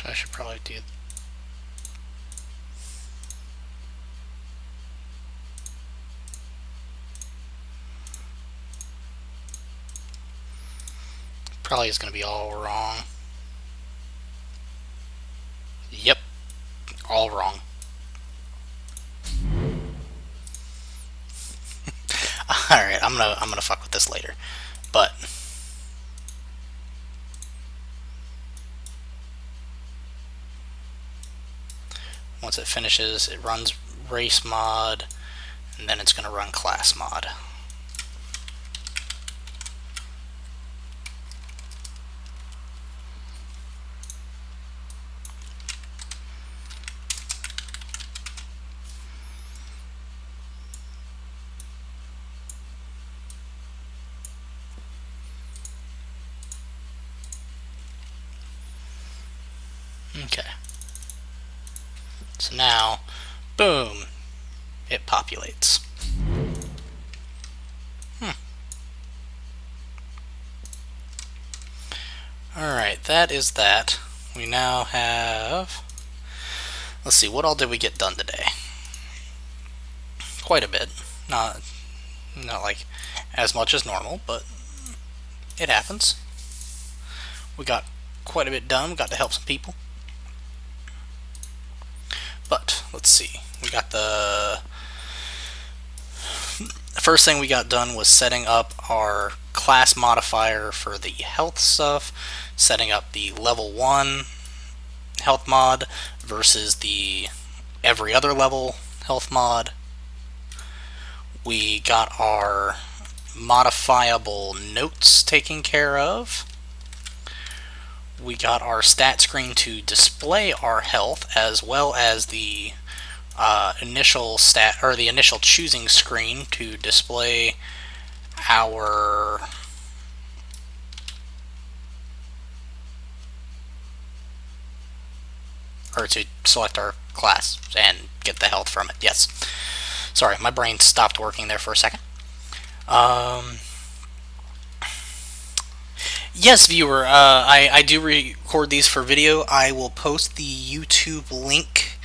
I should probably do. Probably is going to be all wrong. Yep, all wrong. Alright, I'm gonna fuck with this later. But once it finishes, it runs race mod, and then it's gonna run class mod. Okay. So now, boom, it populates. Alright, that is that. We now have... Let's see, what all did we get done today? Quite a bit. Not like as much as normal, but it happens. We got quite a bit done. We got to help some people. But let's see. We got the first thing we got done was setting up our class modifier for the health stuff, setting up the level 1 health mod versus the every other level health mod. We got our modifiable notes taken care of. We got our stat screen to display our health, as well as the initial choosing screen to display our to select our class and get the health from it. Yes. Sorry, my brain stopped working there for a second. Yes, viewer, I do record these for video. I will post the YouTube link.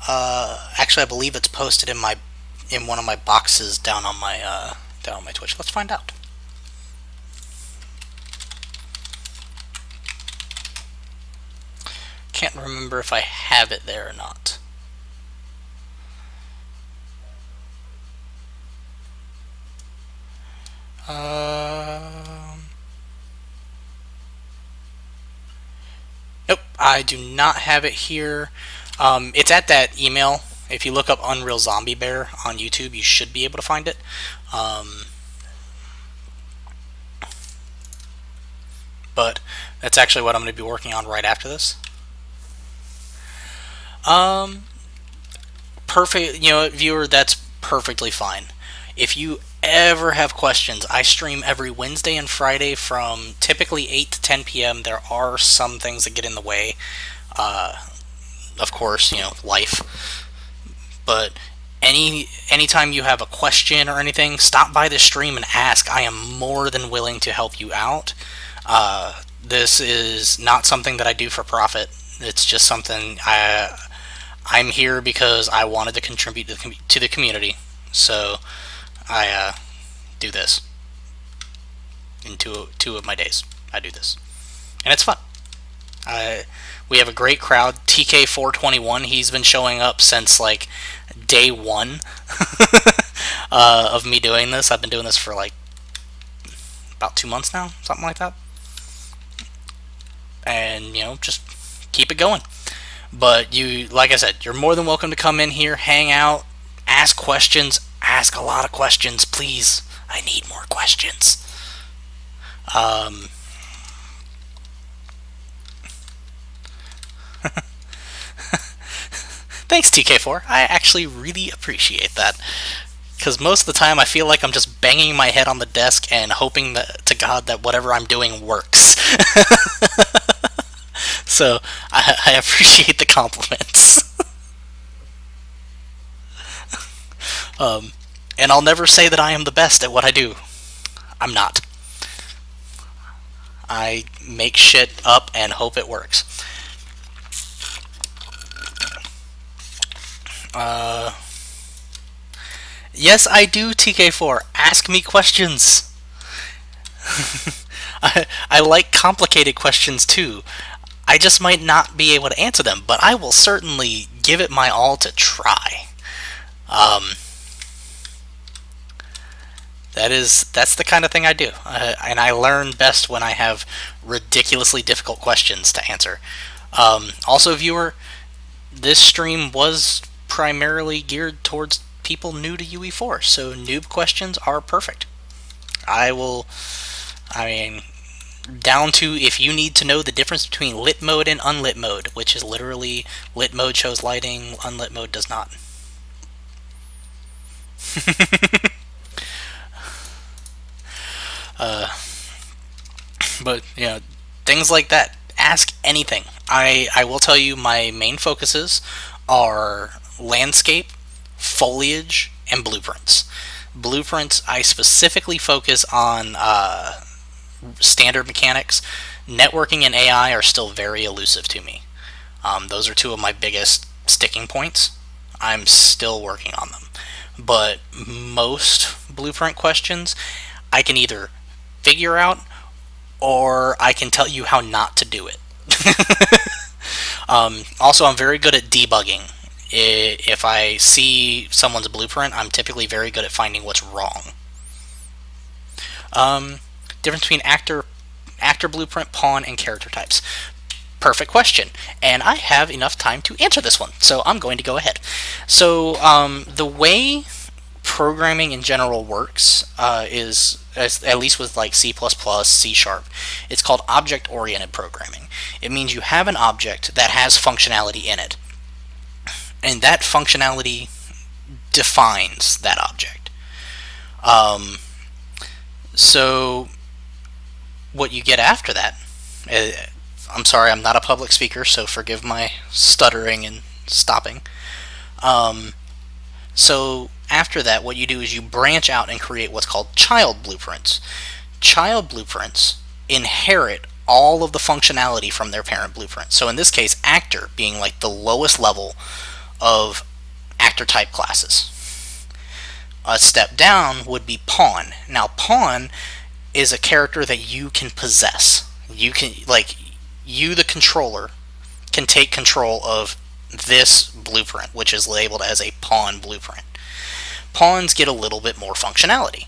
Actually, I believe it's posted in one of my boxes down on my Twitch. Let's find out. Can't remember if I have it there or not. Nope, I do not have it here. It's at that email. If you look up Unreal Zombie Bear on YouTube, you should be able to find it. But that's actually what I'm going to be working on right after this. Perfect, viewer, that's perfectly fine. If you ever have questions, I stream every Wednesday and Friday from typically 8 to 10 p.m. There are some things that get in the way. Of course, life. But anytime you have a question or anything, stop by the stream and ask. I am more than willing to help you out. This is not something that I do for profit. It's just something I'm here because I wanted to contribute to the community. So I do this. In two of my days, I do this, and it's fun. We have a great crowd. TK421, he's been showing up since like day one of me doing this. I've been doing this for like about 2 months now, something like that. And just keep it going. But like I said, you're more than welcome to come in here, hang out, ask questions, ask a lot of questions, please. I need more questions. Thanks, TK4. I actually really appreciate that. Because most of the time I feel like I'm just banging my head on the desk and hoping to God that whatever I'm doing works. So I appreciate the compliments. And I'll never say that I am the best at what I do. I'm not. I make shit up and hope it works. Uh, yes, I do, TK4. Ask me questions. I like complicated questions too. I just might not be able to answer them, but I will certainly give it my all to try. Um, that's the kind of thing I do, and I learn best when I have ridiculously difficult questions to answer. Also, viewer, this stream was primarily geared towards people new to UE4, so noob questions are perfect. I will, I mean, down to if you need to know the difference between lit mode and unlit mode, which is literally lit mode shows lighting, unlit mode does not. uh, but things like that. Ask anything. I will tell you my main focuses are landscape, foliage, and blueprints. Blueprints, I specifically focus on standard mechanics. Networking and AI are still very elusive to me. Those are two of my biggest sticking points. I'm still working on them. But most blueprint questions I can either figure out or I can tell you how not to do it. Also, I'm very good at debugging. If I see someone's blueprint, I'm typically very good at finding what's wrong. Difference between actor blueprint, pawn, and character types. Perfect question, and I have enough time to answer this one, so I'm going to go ahead. So the way programming in general works is, at least with like C++, C Sharp, it's called object-oriented programming. It means you have an object that has functionality in it, and that functionality defines that object. So what you get after that, I'm sorry, I'm not a public speaker, so forgive my stuttering and stopping. So after that, what you do is you branch out and create what's called child blueprints. Child blueprints inherit all of the functionality from their parent blueprint. So in this case, actor being like the lowest level of actor type classes. A step down would be pawn. Now, pawn is a character that you can possess. You can, like, you, the controller, can take control of this blueprint, which is labeled as a pawn blueprint. Pawns get a little bit more functionality.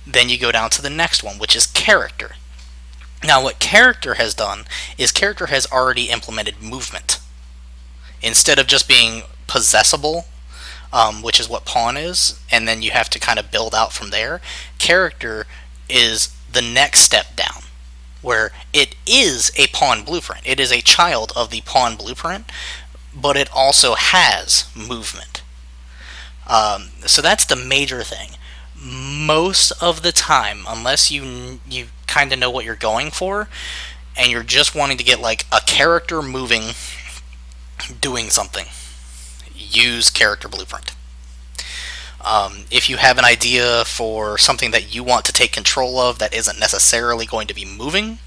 Then you go down to the next one, which is character. Now, what character has done is character has already implemented movement. Instead of just being possessable, which is what pawn is, and then you have to kind of build out from there, character is the next step down, where it is a pawn blueprint. It is a child of the pawn blueprint, but it also has movement. So that's the major thing. Most of the time, unless you kind of know what you're going for, and you're just wanting to get like a character moving, doing something, use character blueprint. If you have an idea for something that you want to take control of that isn't necessarily going to be moving,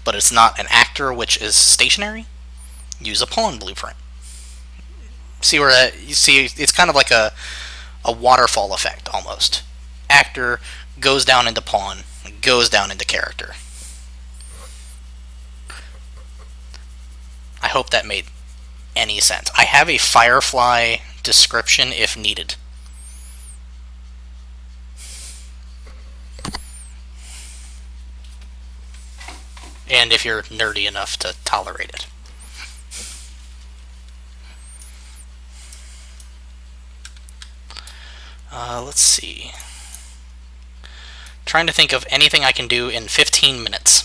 but it's not an actor which is stationary, use a pawn blueprint. See where you see it's kind of like a waterfall effect almost. Actor goes down into pawn, goes down into character. I hope that made any sense. I have a Firefly description if needed. And if you're nerdy enough to tolerate it. Let's see. Trying to think of anything I can do in 15 minutes.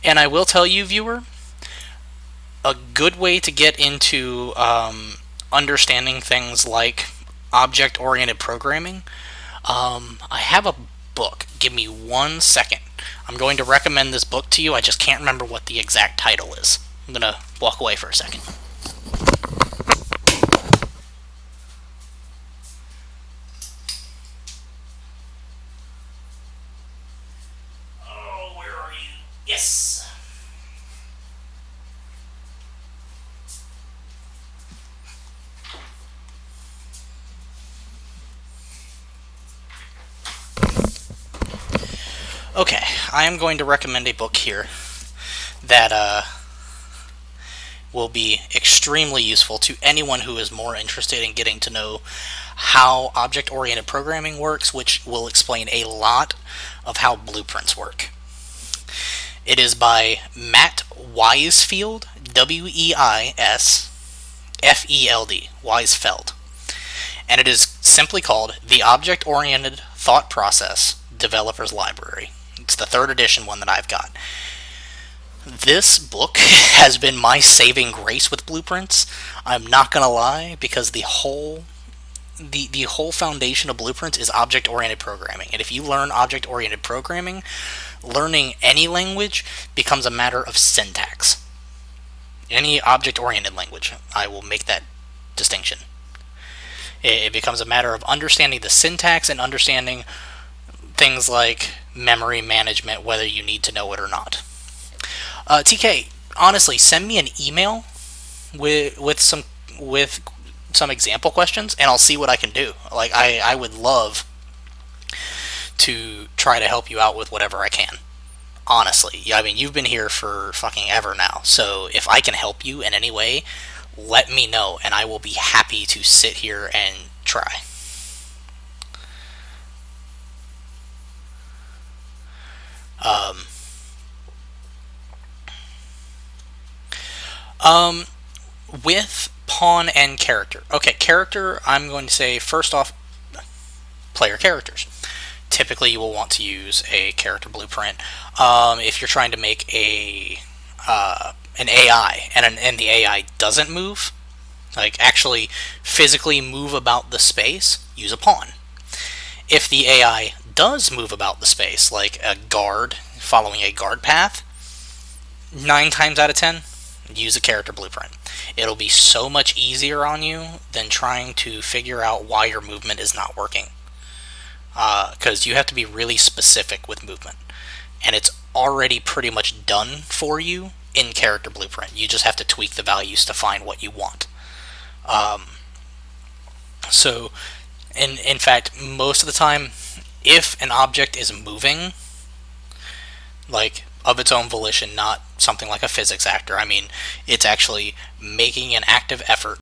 And I will tell you, viewer, a good way to get into understanding things like object-oriented programming, I have a book. Give me 1 second. I'm going to recommend this book to you. I just can't remember what the exact title is. I'm going to walk away for a second. Okay, I am going to recommend a book here that will be extremely useful to anyone who is more interested in getting to know how object-oriented programming works, which will explain a lot of how blueprints work. It is by Matt Weisfeld, Weisfeld, Weisfeld, and it is simply called The Object-Oriented Thought Process Developer's Library. It's the third edition one that I've got. This book has been my saving grace with blueprints. I'm not gonna lie, because the whole foundation of blueprints is object-oriented programming. And if you learn object-oriented programming, learning any language becomes a matter of syntax. Any object-oriented language, I will make that distinction. It becomes a matter of understanding the syntax and understanding things like memory management, whether you need to know it or not. TK, honestly, send me an email with some example questions, and I'll see what I can do. Like, I would love to try to help you out with whatever I can. Honestly, I mean, you've been here for fucking ever now, so if I can help you in any way, let me know, and I will be happy to sit here and try. Um, um, with pawn and character. Okay, character, I'm going to say first off, player characters. Typically, you will want to use a character blueprint. If you're trying to make an AI and the AI doesn't move, like actually physically move about the space, use a pawn. If the AI does move about the space, like a guard following a guard path, 9 times out of 10, use a character blueprint. It'll be so much easier on you than trying to figure out why your movement is not working. Because you have to be really specific with movement. And it's already pretty much done for you in character blueprint. You just have to tweak the values to find what you want. So, in fact, most of the time, if an object is moving, like of its own volition, not something like a physics actor, I mean, it's actually making an active effort